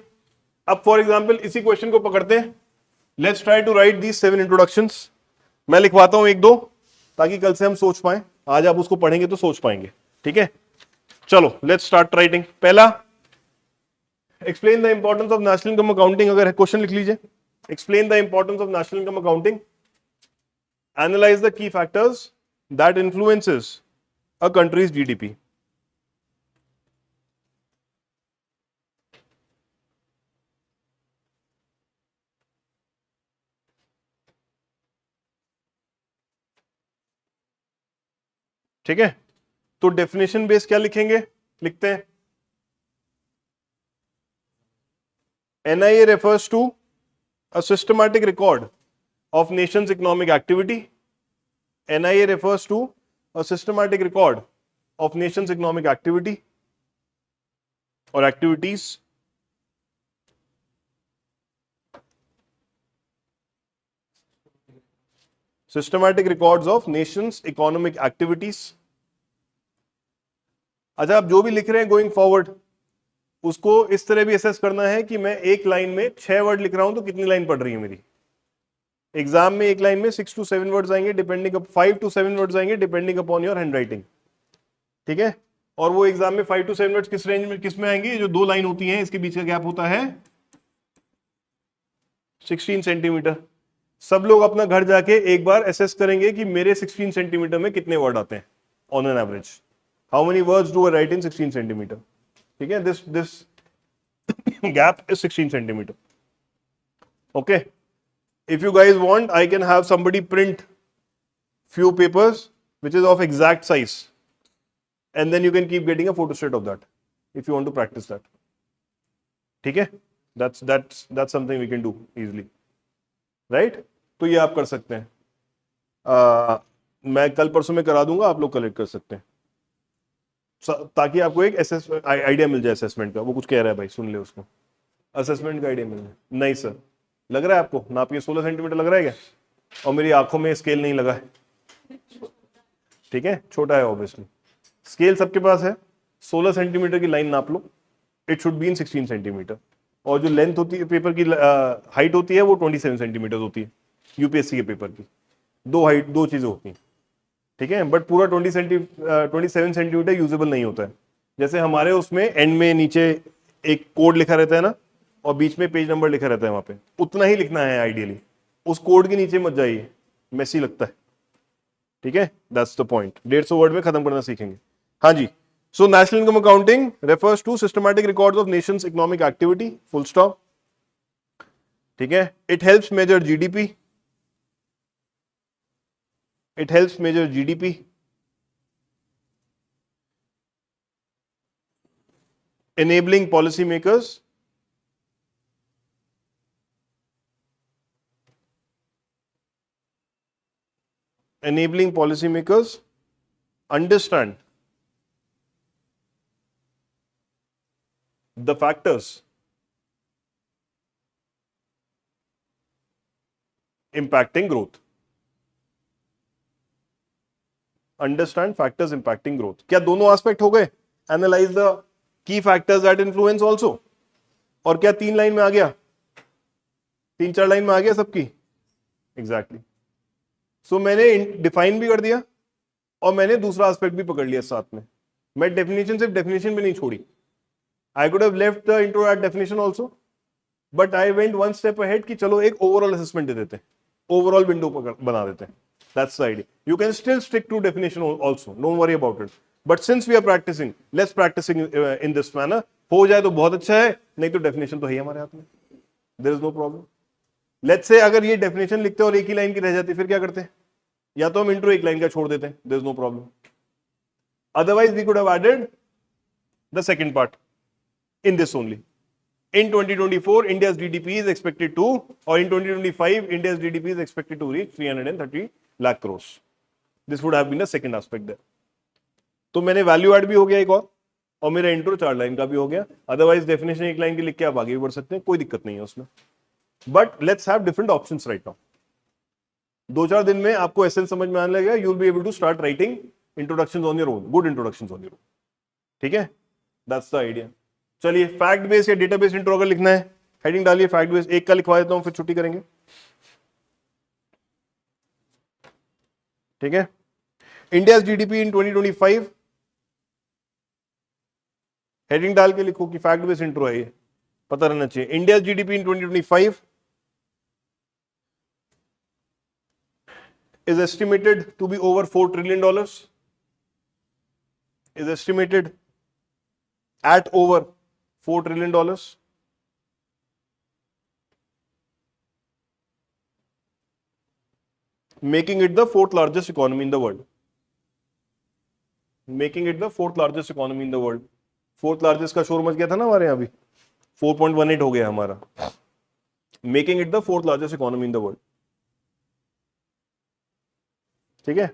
अब फॉर एग्जांपल इसी क्वेश्चन को पकड़ते हैं. Let's try to write these 7 introductions. मैं लिखवाता हूं 1-2 ताकि कल से हम सोच पाए. आज आप उसको पढ़ेंगे तो सोच पाएंगे. ठीक है. चलो, लेट्स स्टार्ट राइटिंग. पहला, explain the importance of national income accounting. अगर क्वेश्चन लिख लीजिए. Explain the importance of national income accounting. Analyse the key factors that influences a countries GDP. ठीक है. तो डेफिनेशन बेस क्या लिखेंगे? लिखते हैं. NIA refers to a systematic record of nation's economic activity. NIA refers to a systematic record of nation's economic activity or activities. Systematic records of nation's economic activities. अच्छा, आप जो भी लिख रहे हैं गोइंग फॉरवर्ड, उसको इस तरह भी असेस करना है कि मैं एक लाइन में 6 वर्ड लिख रहा हूं तो कितनी लाइन पड़ रही है मेरी. एग्जाम में एक लाइन में 6 to 7 वर्ड्स आएंगे, डिपेंडिंग 5 to 7 वर्ड्स आएंगे depending upon your hand writing. ठीक है. और वो एग्जाम में 5 to 7 वर्ड्स किस रेंज में, किस में आएंगे? जो 2 लाइन होती हैं इसके बीच का गैप होता है 16 सेंटीमीटर. सब लोग अपना घर जाके एक बार असेस करेंगे कि मेरे 16 सेंटीमीटर में कितने वर्ड आते हैं on an average. How many words do I right in 16 centimetre. ठीक है. This gap is 16 centimeter. Okay. If you guys want, I can have somebody print few papers which is of exact size, and then you can keep getting a photostat of that if you want to practice that. ठीक है. That's something we can do easily, right? तो ये आप कर सकते हैं. मैं कल परसों में करा दूंगा, आप लोग कलेक्ट कर सकते हैं ताकि आपको एक आइडिया मिल जाए असेसमेंट का. वो कुछ कह रहा है भाई, सुन ले उसको. असेसमेंट का आइडिया मिल जाए. नहीं सर, लग रहा है आपको नाप ये 16 सेंटीमीटर लग रहा है क्या? और मेरी आंखों में स्केल नहीं लगा है. ठीक है, छोटा है ऑब्वियसली. स्केल सबके पास है. 16 सेंटीमीटर की लाइन नाप लो. It should be in 16 centimetre. और जो लेंथ होती है पेपर की, हाइट होती है वो 27 सेंटीमीटर होती है यूपीएससी के पेपर की. दो चीजें होती हैं. ठीक है. बट पूरा 27 सेंटीमीटर यूजेबल नहीं होता है. जैसे हमारे उसमें एंड में नीचे एक कोड लिखा रहता है ना, और बीच में पेज नंबर लिखा रहता है, वहां पे उतना ही लिखना है आइडियली. उस कोड के नीचे मत जाइए, मेसी लगता है. ठीक है. That's the point. 150 वर्ड में खत्म करना सीखेंगे. हाँ जी. So national income accounting refers to systematic records of nations economic activity, full stop. ठीक है. It helps measure GDP. It helps measure GDP. Enabling policymakers understand the factors impacting growth. Understand factors impacting growth. क्या दोनों aspect हो गए? Analyze the key factors that influence also. और क्या 3 line में आ गया, 3-4 लाइन में आ गया सबकी? एग्जैक्टली। सो मैंने डिफाइन भी कर दिया और मैंने दूसरा एस्पेक्ट भी पकड़ लिया साथ में। मैं डेफिनेशन सिर्फ डेफिनेशन में नहीं छोड़ी। I could have left the intro at definition also, but I went one step ahead कि चलो एक ओवरऑल असेसमेंट दे देते हैं, ओवरऑल विंडो बना देते हैं। That's the idea. You can still stick to definition also, don't worry about it, but since we are practising, let's practising in this manner. हो जाए तो बहुत अच्छा है, नहीं तो डेफिनेशन तो है हमारे हाथ में, there is no problem. Let's say अगर ये डेफिनेशन लिखते और एक ही लाइन की रह जाती, फिर क्या करते हैं? या तो हम इंट्रो एक लाइन का छोड़ देते हैं, there is no problem. Otherwise we could have added the second part in this only. In 2024, India's GDP is expected to, or in 2025, India's GDP is expected to reach 330 lakh crores. This would have been the second aspect there. तो मैंने value add भी हो गया एक और मेरा intro 4 line का भी हो गया। अदरवाइज डेफिनेशन एक लाइन की लिख के आप आगे भी बढ़ सकते हैं, कोई दिक्कत नहीं है उसमें। But let's have different options right now. 2-4 दिन में आपको एसएल समझ में आने लगेगा, you will be able to start writing introductions on your own, good introductions on your own. ठीक है, दैट्स द आइडिया। चलिए, फैक्ट बेस या डेटाबेस इंट्रो अगर लिखना है, हेडिंग डालिए फैक्ट बेस। एक का लिखवा देता हूं, फिर छुट्टी करेंगे। ठीक है, इंडिया जीडीपी इन 2025, हेडिंग डाल के लिखो कि फैक्ट बेस इंट्रो है, ये पता रहना चाहिए। India GDP in 2025 is estimated to be over $4 trillion, is estimated at over $4 trillion, making it the 4th largest economy in the world, making it the 4th largest economy in the world। 4th largest का शोर much गया था ना हमारे यहाँ भी, 4.18 हो गया हमारा, making it the 4th largest economy in the world। ठीक है,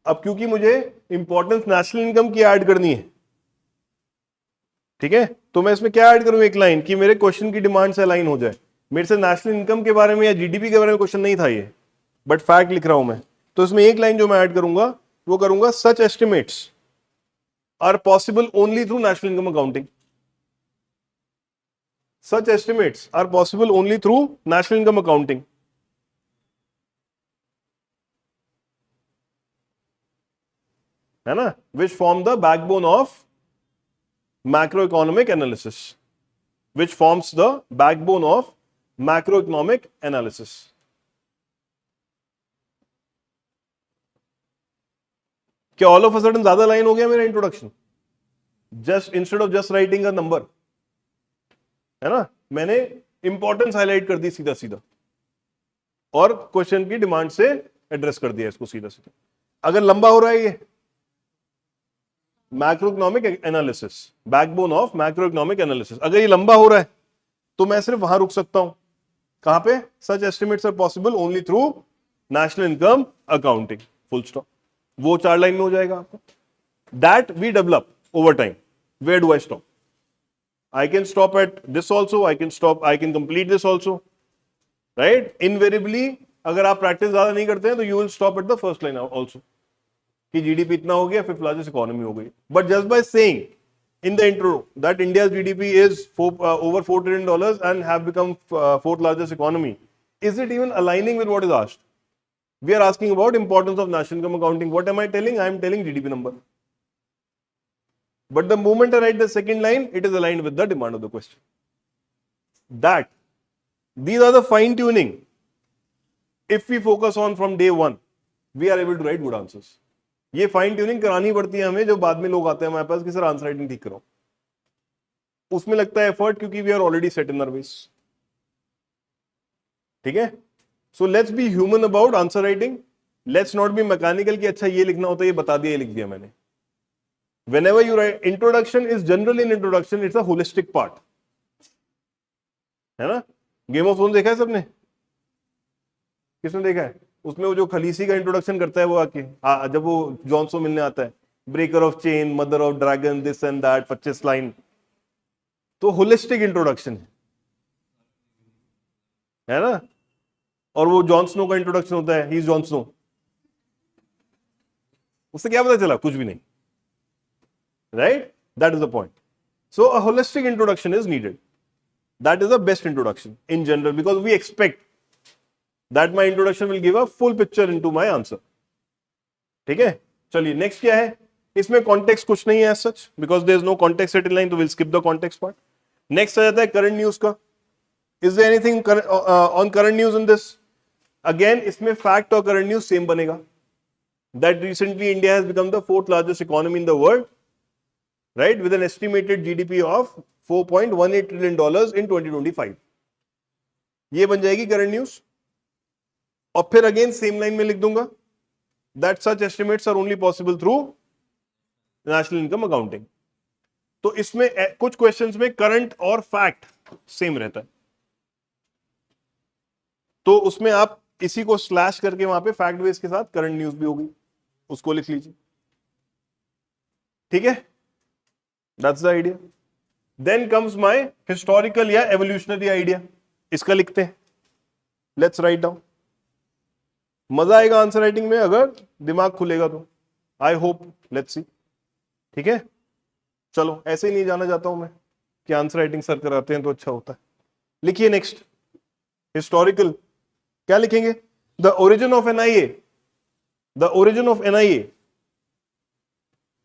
अब क्योंकि मुझे इंपॉर्टेंस नेशनल इनकम की ऐड करनी है, ठीक है, तो मैं इसमें क्या ऐड करूं, एक लाइन कि मेरे क्वेश्चन की डिमांड से अलाइन हो जाए। मेरे से नेशनल इनकम के बारे में या जीडीपी के बारे में क्वेश्चन नहीं था ये, बट फैक्ट लिख रहा हूं मैं, तो इसमें एक लाइन जो मैं ऐड करूंगा वो करूंगा, such estimates are possible only through national income accounting. Such estimates are possible only through national income accounting. है ना, which form the backbone of macroeconomic analysis, which forms the backbone of macroeconomic analysis। क्या all of a sudden ज्यादा line हो गया मेरा introduction? Just instead of just writing a number, है ना, मैंने इंपॉर्टेंस हाईलाइट कर दी सीधा सीधा और क्वेश्चन की डिमांड से एड्रेस कर दिया इसको सीधा सीधा। अगर लंबा हो रहा है ये, macroeconomic analysis, backbone of macroeconomic analysis, अगर ये लंबा हो रहा है तो मैं सिर्फ वहां रुक सकता हूं, कहां पे? Such estimates are possible only through national income accounting, full stop. वो 4 लाइन में हो जाएगा आपको। That we develop over time. Where do I stop? I can stop at this also, I can stop, I can complete this also, right. Invariably अगर आप practice ज्यादा नहीं करते हैं तो you will stop at the first line also, कि GDP इतना हो गया, 5th लार्जेस्ट इकोनॉमी हो गई। But just by saying in the intro that India's GDP is over $4 trillion and have become 4th largest economy, is it even aligning with what is asked? We are asking about importance of national income accounting. What am I telling? I am telling GDP number. But the moment I write the second line, it is aligned with the demand of the question. That these are the fine tuning. If we focus on from day one, we are able to write good answers. ये fine tuning करानी पड़ती है हमें, जो बाद में लोग आते हैं हमारे पास कि सर आंसर राइटिंग ठीक करो, उसमें लगता है एफर्ट, क्योंकि we are already set in our ways. ठीक है, so let's be human about answer writing, let's not be mechanical कि अच्छा ये लिखना होता है, ये बता दिया, ये लिख दिया मैंने। whenever you write introduction is generally an introduction, it's a holistic part, है ना। गेम ऑफ थ्रोन्स देखा है सबने? किसने देखा है? उसमें वो जो खलीसी का इंट्रोडक्शन करता है वो आके, जब वो जॉन स्नो मिलने आता है, breaker of chain, mother of dragon, this and that, 25 line, तो होलिस्टिक इंट्रोडक्शन है ना। और वो जॉन स्नो का इंट्रोडक्शन होता है, ही इज जॉन स्नो, उससे क्या पता चला? कुछ भी नहीं, right? That is the point. So a holistic introduction is needed. That is the best introduction in general because we expect that my introduction will give a full picture into my answer. ठीक है, चलिए next क्या है. इसमें context कुछ नहीं है such because there is no context set in line, तो will skip the context part. Next आ जाता है करंट न्यूज का. Is there anything on current news in this? Again इसमें फैक्ट और करंट न्यूज सेम बनेगा. That recently India has become the fourth largest economy in the world, right, with an estimated GDP of $4.18 trillion in 2025. ये बन जाएगी current news. और फिर again same line में लिख दूंगा that such estimates are only possible through national income accounting. तो इसमें कुछ क्वेश्चंस में करंट और फैक्ट सेम रहता है, तो उसमें आप इसी को स्लैश करके वहां पे फैक्ट बेस के साथ करंट न्यूज भी होगी, उसको लिख लीजिए. ठीक है, that's the idea. Then comes my historical या एवोल्यूशनरी आइडिया. इसका लिखते हैं. Let's write down. मजा आएगा आंसर राइटिंग में अगर दिमाग खुलेगा तो. I hope, let's see. ठीक है, चलो ऐसे ही नहीं जाना चाहता हूं मैं कि आंसर राइटिंग सर कराते हैं तो अच्छा होता है. लिखिए नेक्स्ट हिस्टोरिकल. क्या लिखेंगे? The origin of NIA. The origin of NIA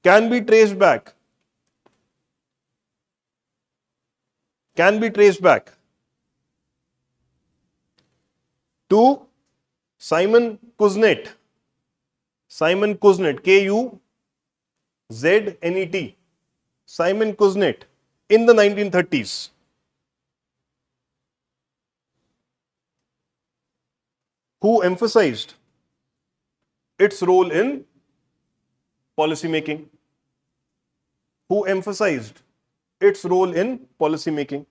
can be traced back. Can be traced back to Simon Kuznets. Simon Kuznets, K-U-Z-N-E-T. Simon Kuznets in the 1930s. Who emphasized its role in policy making. Who emphasized its role in policy making.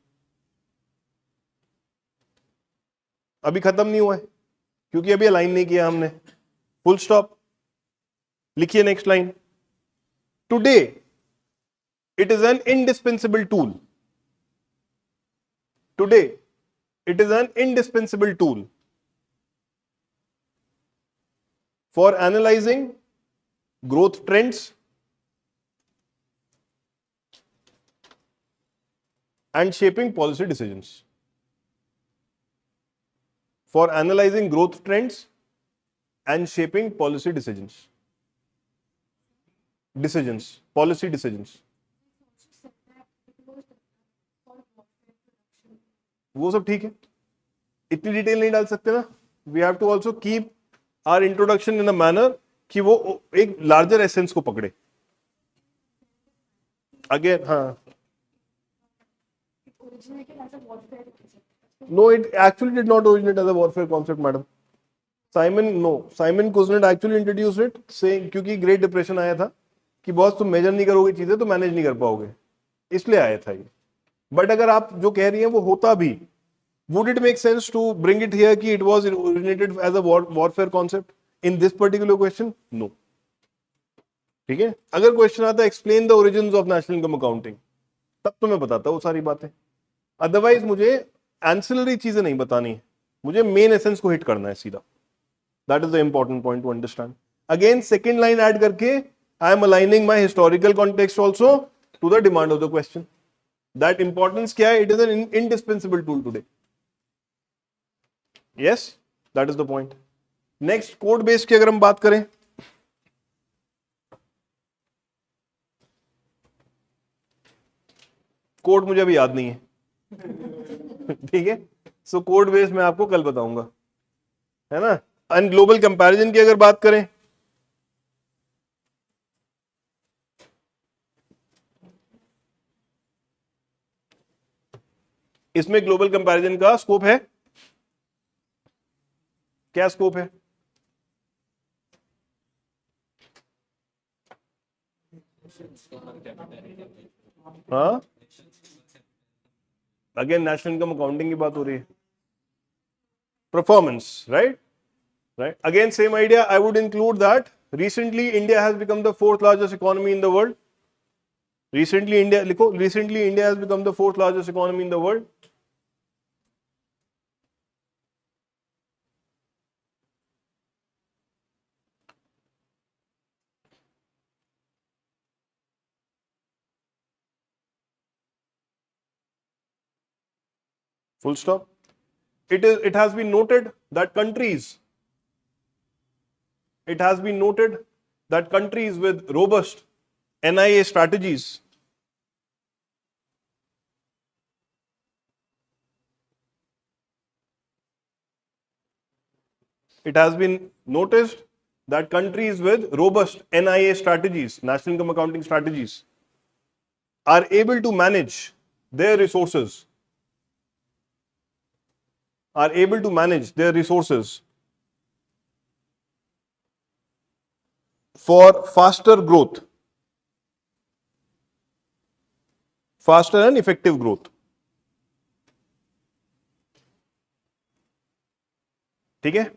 अभी खत्म नहीं हुआ है क्योंकि अभी align नहीं किया हमने. Full stop. लिखिए next line. Today it is an indispensable tool. Today it is an indispensable tool for analysing growth trends and shaping policy decisions. For analyzing growth trends and shaping policy decisions. Policy decisions. वो सब ठीक है, इतनी detail नहीं डाल सकते ना. We have to also keep our introduction in a manner कि वो एक लार्जर एसेंस को पकड़े. अगेन हाँ, no, it actually did not originate as a warfare concept, madam. Simon Kuznets actually introduced it, saying क्योंकि ग्रेट डिप्रेशन आया था कि बॉस तुम मेजर नहीं करोगे चीजें तो मैनेज नहीं कर पाओगे, इसलिए आया था ये. बट अगर आप जो कह रही हैं वो होता भी, would it make sense to bring it here कि it was originated as a warfare concept in this particular question? No. ठीक है, अगर क्वेश्चन आता है explain the origins of national income accounting, तब तो मैं बताता हूँ सारी बातें. अदरवाइज मुझे एंसिलरी चीजें नहीं बतानी है, मुझे मेन एसेंस को हिट करना है सीधा. That is the important point to understand. Again second line add करके I am aligning my historical context also to the demand of the question. That importance क्या है? It is an indispensable tool today. Yes, that is the point. Next quote based की अगर हम बात करें, code मुझे अभी याद नहीं है. ठीक है, सो कोड बेस मैं आपको कल बताऊंगा, है ना. एंड ग्लोबल कंपैरिजन की अगर बात करें, इसमें ग्लोबल कंपैरिजन का स्कोप है. क्या स्कोप है? हाँ, अगेन नेशनल इनकम अकाउंटिंग की बात हो रही है. Performance, right. Right. Again, same idea. I would include that recently India has become the fourth largest economy in the world. Recently India, लिखो, recently India has become the fourth largest economy in the world. Full stop. It has been noted that countries with robust NIA strategies it has been noticed that countries with robust NIA strategies, national income accounting strategies, are able to manage their resources, for faster growth, faster and effective growth. ठीक है?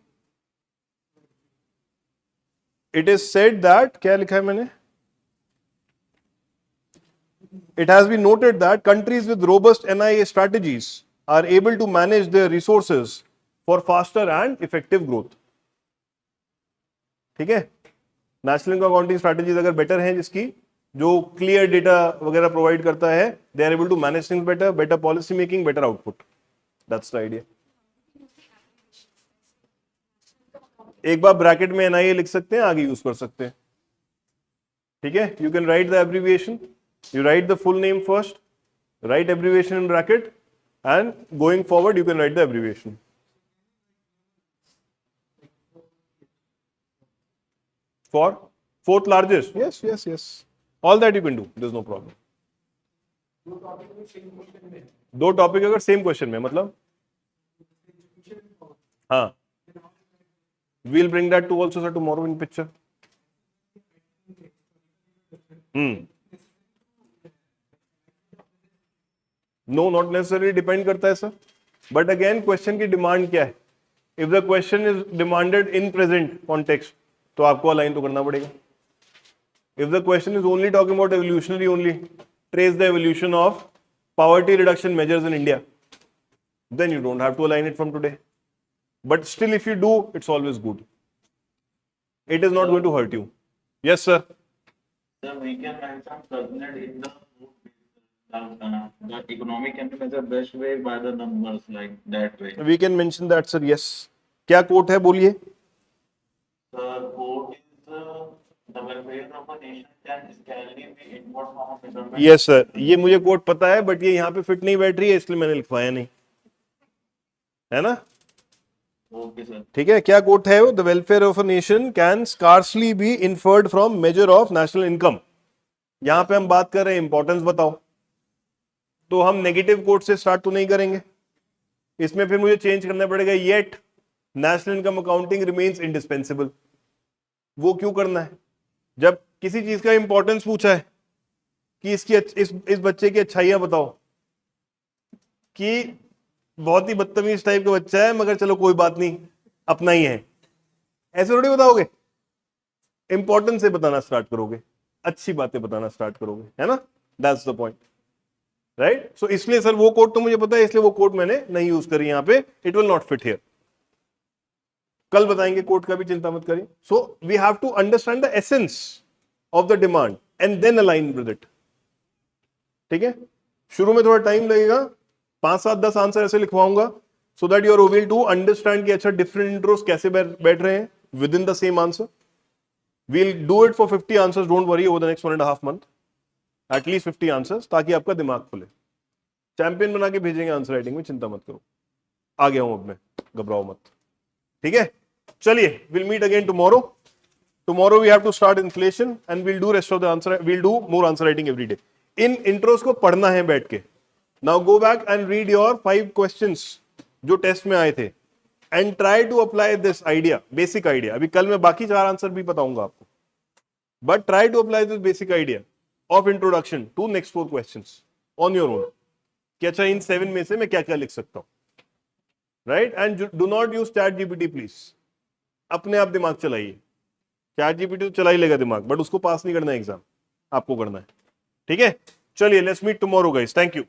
It is said that, क्या लिखा है मैंने? It has been noted that countries with robust NIA strategies are able to manage their resources for faster and effective growth. ठीक है? National income accounting strategies अगर better हैं, जिसकी जो क्लियर डेटा वगैरह प्रोवाइड करता है, they are able to manage things better, better policy making, better output. That's the idea. एक बार ब्रैकेट में एनआईए लिख सकते हैं, आगे यूज कर सकते हैं. ठीक है? You can write the abbreviation, you right the full name first, right abbreviation in bracket, and going forward you can write the abbreviation. For fourth largest, yes. All that you can do. There's no problem. दो topic अगर same question में, मतलब हाँ, we'll bring that to also sir tomorrow in picture. No, not necessarily depend करता है sir. But again, question की demand क्या है? If the question is demanded in present context, तो आपको अलाइन तो करना पड़ेगा. If the question is only talking about evolutionary only, trace the evolution of poverty reduction measures in India, then you don't have to align it from today. But still, if you do, it's always good. It is not going to hurt you. Yes, sir. Sir, we can mention subnet in the economic can be measured best way by the numbers, like that way. We can mention that, sir. Yes. क्या coat है बोलिए? Sir, quote is the welfare of a nation can scalely be inward from a measurement. Yes, sir. ये मुझे coat पता है, but ये यहाँ पे फिट नहीं बैठ रही है, इसलिए मैंने लिखवाया नहीं, है ना? Okay, sir. ठीक है? क्या कोट है वो? The welfare of a nation can scarcely be inferred from measure of national income. यहां पे हम बात कर रहे हैं इंपॉर्टेंस बताओ, तो हम नेगेटिव कोट से स्टार्ट तो नहीं करेंगे. इसमें फिर मुझे चेंज करना पड़ेगा, yet national income accounting remains indispensable. वो क्यों करना है? जब किसी चीज का इंपॉर्टेंस पूछा है कि इसकी इस बच्चे की अच्छाइयां बताओ, कि बहुत ही बदतमीज टाइप का बच्चा है, मगर चलो कोई बात नहीं, अपना ही है, ऐसे थोड़ी बताओगे. इंपॉर्टेंस से बताना स्टार्ट करोगे, अच्छी बातें बताना स्टार्ट करोगे, है ना? That's the point, right? So इसलिए सर वो कोड तो मुझे पता है, इसलिए वो कोड मैंने नहीं यूज करी यहां पे. It will not fit here. कल बताएंगे कोड का भी, चिंता मत करिए. So we have to understand the essence of the demand and then align with it. ठीक है? शुरू में थोड़ा टाइम लगेगा, 5, 7, 10 आंसर ऐसे लिखवाऊंगा, so that you are able to understand कि अच्छा डिफरेंट इंट्रोस कैसे बैठ रहे हैं within the same answer. We'll do it for 50 answers, don't worry, over the next 1.5 month, at least 50 answers, ताकि आपका दिमाग खुले. चैंपियन बना के भेजेंगे आंसर राइटिंग में, चिंता मत करो. आ गया हूं अब मैं, घबराओ मत. ठीक है? चलिए, will meet again tomorrow. Tomorrow we have to start inflation and we'll do rest of the answer. We'll do more answer writing every day. In intros को पढ़ना है बैठ के. Now go back and read your 5 questions जो test में आए थे and try to apply this idea, basic idea. अभी कल मैं बाकी 4 आंसर भी बताऊंगा आपको. But try to apply this basic idea of introduction to next 4 questions on your own. कि अच्छा इन 7 में से मैं क्या क्या लिख सकता हूं, right? And do not use ChatGPT please. अपने आप दिमाग चलाइए. ChatGPT तो चला ही लेगा दिमाग, बट उसको पास नहीं करना है एग्जाम, आपको करना है. ठीक है? चलिए, let's meet tomorrow guys. Thank you.